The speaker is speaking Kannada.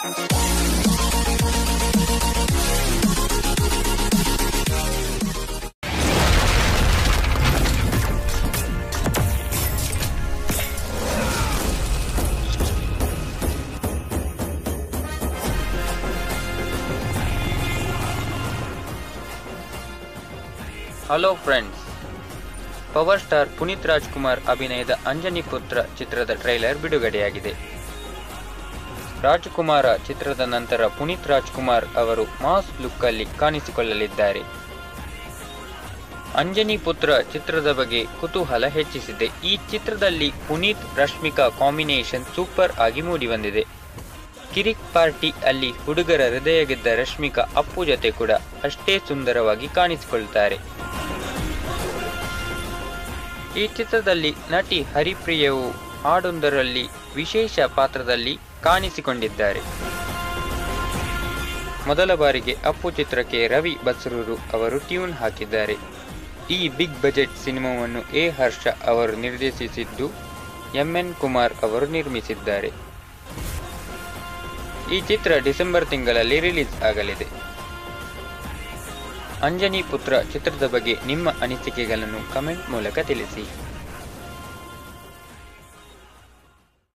Hello friends, power star Puneeth Rajkumar ಅಭಿನಯದ ಅಂಜನಿ ಪುತ್ರ ಚಿತ್ರದ ಟ್ರೈಲರ್ ಬಿಡುಗಡೆಯಾಗಿದೆ. ರಾಜಕುಮಾರ ಚಿತ್ರದ ನಂತರ ಪುನೀತ್ ರಾಜ್ಕುಮಾರ್ ಅವರು ಮಾಸ್ ಲುಕ್ ಅಲ್ಲಿ ಕಾಣಿಸಿಕೊಳ್ಳಲಿದ್ದಾರೆ. ಅಂಜನಿ ಪುತ್ರ ಚಿತ್ರದ ಬಗ್ಗೆ ಕುತೂಹಲ ಹೆಚ್ಚಿಸಿದೆ. ಈ ಚಿತ್ರದಲ್ಲಿ ಪುನೀತ್ ರಶ್ಮಿಕಾ ಕಾಂಬಿನೇಷನ್ ಸೂಪರ್ ಆಗಿ ಮೂಡಿಬಂದಿದೆ. ಕಿರಿಕ್ ಪಾರ್ಟಿ ಅಲ್ಲಿ ಹುಡುಗರ ಹೃದಯ ಗೆದ್ದ ರಶ್ಮಿಕಾ ಅಪ್ಪು ಜೊತೆ ಕೂಡ ಅಷ್ಟೇ ಸುಂದರವಾಗಿ ಕಾಣಿಸಿಕೊಳ್ಳುತ್ತಾರೆ. ಈ ಚಿತ್ರದಲ್ಲಿ ನಟಿ ಹರಿಪ್ರಿಯವು ಹಾಡೊಂದರಲ್ಲಿ ವಿಶೇಷ ಪಾತ್ರದಲ್ಲಿ ಕಾಣಿಸಿಕೊಂಡಿದ್ದಾರೆ. ಮೊದಲ ಬಾರಿಗೆ ಅಪ್ಪು ಚಿತ್ರಕ್ಕೆ ರವಿ ಬಸ್ರೂರು ಅವರು ಟ್ಯೂನ್ ಹಾಕಿದ್ದಾರೆ. ಈ ಬಿಗ್ ಬಜೆಟ್ ಸಿನಿಮಾವನ್ನು ಎ ಹರ್ಷ ಅವರು ನಿರ್ದೇಶಿಸಿದ್ದು, ಎಂಎನ್ ಕುಮಾರ್ ಅವರು ನಿರ್ಮಿಸಿದ್ದಾರೆ. ಈ ಚಿತ್ರ ಡಿಸೆಂಬರ್ ತಿಂಗಳಲ್ಲಿ ರಿಲೀಸ್ ಆಗಲಿದೆ. ಅಂಜನಿ ಪುತ್ರ ಚಿತ್ರದ ಬಗ್ಗೆ ನಿಮ್ಮ ಅನಿಸಿಕೆಗಳನ್ನು ಕಮೆಂಟ್ ಮೂಲಕ ತಿಳಿಸಿ.